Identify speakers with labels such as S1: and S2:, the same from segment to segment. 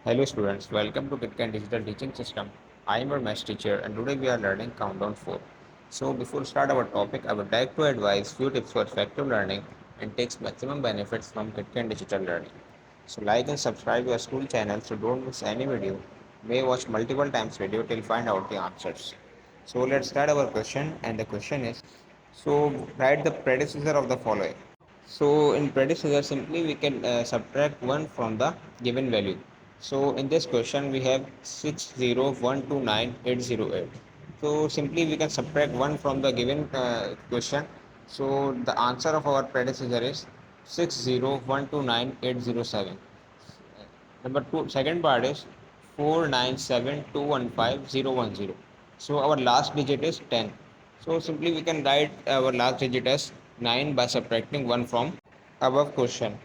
S1: Hello students, welcome to Bitcoin Digital Teaching System. I am your math teacher and today we are learning Countdown 4. So before start our topic, I would like to advise few tips for effective learning and takes maximum benefits from Bitcoin Digital Learning. So like and subscribe to our school channel so don't miss any video. May watch multiple times video till find out the answers. So let's start our question and the question is, so write the predecessor of the following. So in predecessor, simply we can subtract 1 from the given value. So in this question, we have 60129,808. So simply we can subtract 1 from the given question. So the answer of our predecessor is 60129,807. Number two, second part is 497215010. So our last digit is 10. So simply we can write our last digit as 9 by subtracting 1 from above question.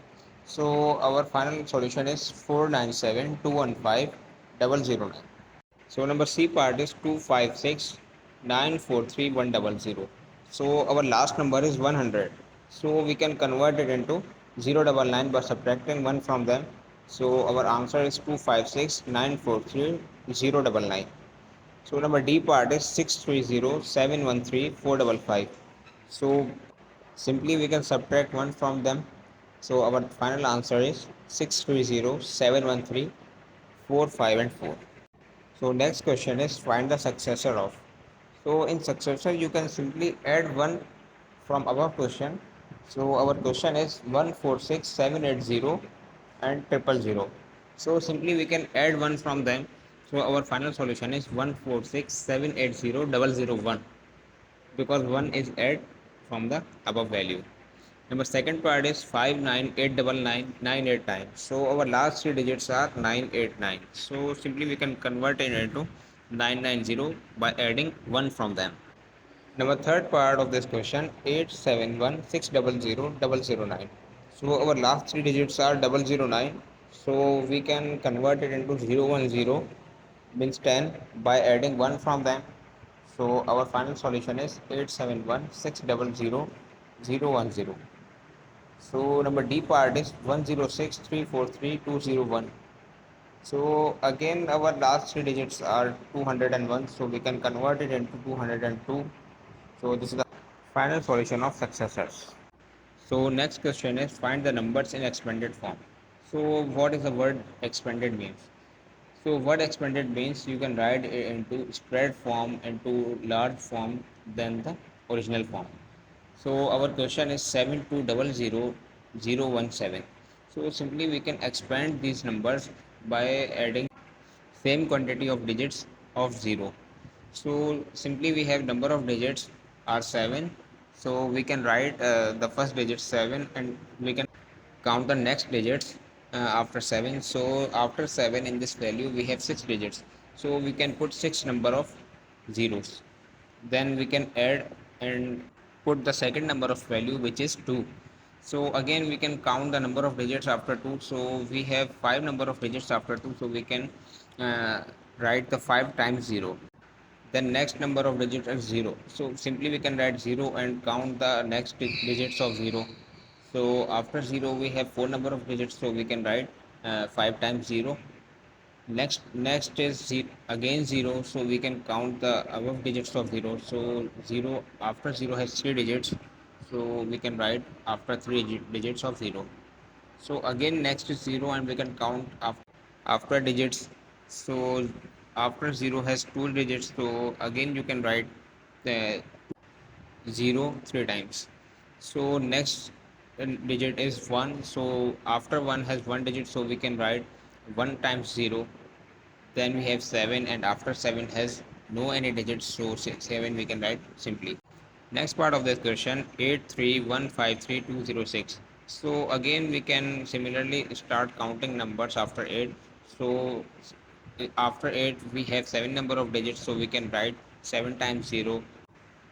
S1: So our final solution is 497215009. So number C part is 256943100. So our last number is 100. So we can convert it into 099 by subtracting 1 from them. So our answer is 256943099. So number D part is 630713455. So simply we can subtract 1 from them. So our final answer is 6307134 and 4. So next question is find the successor of. So in successor you can simply add 1 from above question. So our question is 146780 and 000. So simply we can add 1 from them. So our final solution is 146780001 because 1 is add from the above value. Number second part is 598999989. So our last three digits are 989. So simply we can convert it into 990 by adding 1 from them. Number third part of this question 871600009. So our last three digits are 009. So we can convert it into 010 means 10 by adding 1 from them. So our final solution is 871600010. So number D part is 1063432001. So again our last three digits are 201. So we can convert it into 202. So this is the final solution of successors. So next question is find the numbers in expanded form. So what is the word expanded means? So what expanded means you can write it into spread form into large form than the original form. So our question is 7200017. So simply we can expand these numbers by adding same quantity of digits of 0. So simply we have number of digits are 7. So we can write the first digit 7 and we can count the next digits after 7. So after 7 in this value we have 6 digits. So we can put 6 number of zeros. Then we can add and put the second number of value which is 2. So again we can count the number of digits after 2. So we have 5 number of digits after 2. So we can uh, write the 5 times 0. Then next number of digits is 0. So simply we can write 0 and count the next digits of 0. So after 0 we have 4 number of digits. So we can write 5 times 0. Next is again 0. So we can count the above digits of 0. So 0 after 0 has 3 digits. So we can write after 3 digits of 0. So again next is 0 and we can count after digits. So after 0 has 2 digits. So again you can write the 0 3 times. So next digit is 1. So after 1 has 1 digit. So we can write 1 times 0. Then we have 7 and after 7 has no any digits. So 7 we can write simply. Next part of this question 831532206. So again we can similarly start counting numbers after 8. So after 8 we have 7 number of digits. So we can write 7 times 0.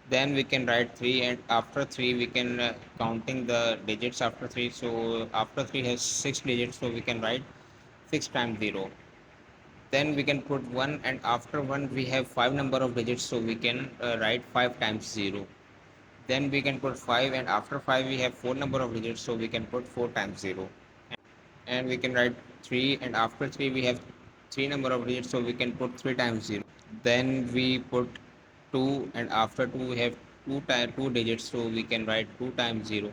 S1: Then we can write 3 and after 3 we can counting the digits after 3. So after 3 has 6 digits. So we can write 6 times 0. Then we can put 1 and after 1 we have 5 number of digits. So we can write 5 times 0. Then we can put 5 and after 5 we have 4 number of digits. So we can put 4 times 0. and we can write 3, and after 3 we have 3 number of digits, so we can put 3 times 0. Then we put 2, and after 2 we have 2 digits, so we can write 2 times 0.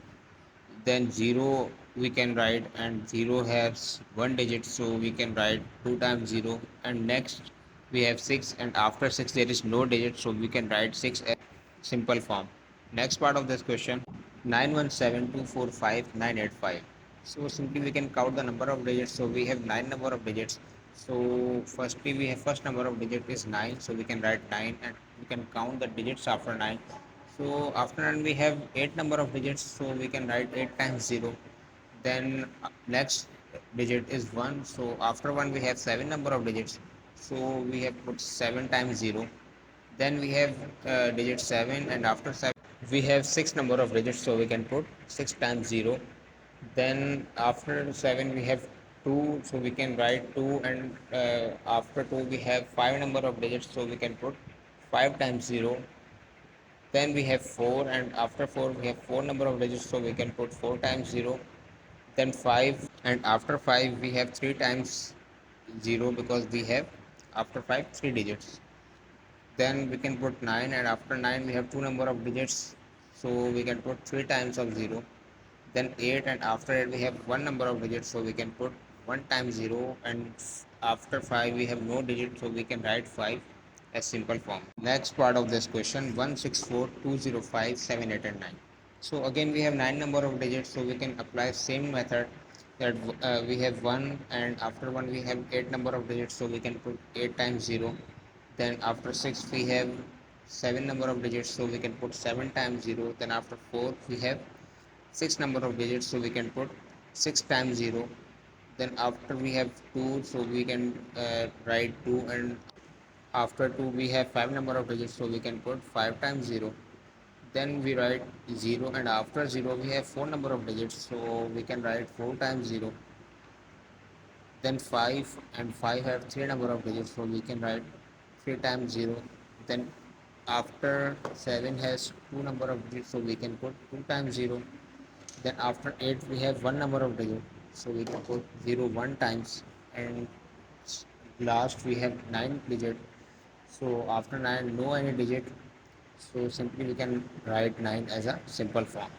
S1: Then 0 we can write, and 0 has 1 digit, so we can write 2 times 0. And next we have 6, and after 6 there is no digit, so we can write 6 as simple form. Next part of this question, 917245985. So simply we can count the number of digits, so we have 9 number of digits. So firstly we have first number of digit is 9, so we can write 9, and we can count the digits after 9. So after 9 we have 8 number of digits, so we can write 8 times 0. Then next digit is 1, so after 1 we have 7 number of digits, so we have put 7 times 0. Then we have digit 7, and after 7 we have 6 number of digits, so we can put 6 times 0. Then after 7 we have 2, so we can write 2, and after 2 we have 5 number of digits, so we can put 5 times 0. Then we have 4, and after 4 we have 4 number of digits, so we can put 4 times 0. Then 5, and after 5 we have 3 times 0, because we have after 5 3 digits. Then we can put 9, and after 9 we have 2 number of digits, so we can put 3 times of 0. Then 8, and after 8 we have 1 number of digits, so we can put 1 times 0. And after 5 we have no digit, so we can write 5 as simple form. Next part of this question, 1642057 8 and 9. So again we have 9 number of digits, so we can apply same method, that we have 1, and after 1 we have 8 number of digits, so we can put 8 times 0. Then after 6 we have 7 number of digits, so we can put 7 times 0. Then after 4 we have 6 number of digits, so we can put 6 times 0. Then after we have 2, so we can write 2, and after 2 we have 5 number of digits, so we can put 5 times 0. Then we write 0, and after 0 we have 4 number of digits, so we can write 4 times 0. Then 5, and 5 have 3 number of digits, so we can write 3 times 0. Then after 7 has 2 number of digits, so we can put 2 times 0. Then after 8 we have 1 number of digits, so we can put 0 1 times. And last we have 9 digit, so after 9 no any digit, so simply we can write 9 as a simple form.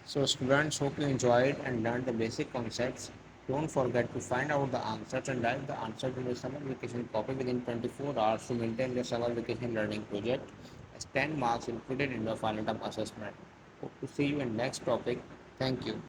S1: So students, hope you enjoyed and learned the basic concepts. Don't forget to find out the answers and write the answer to the summer vacation copy within 24 hours to maintain the summer vacation learning project as 10 marks included in the final term assessment. Hope to see you in next topic. Thank you.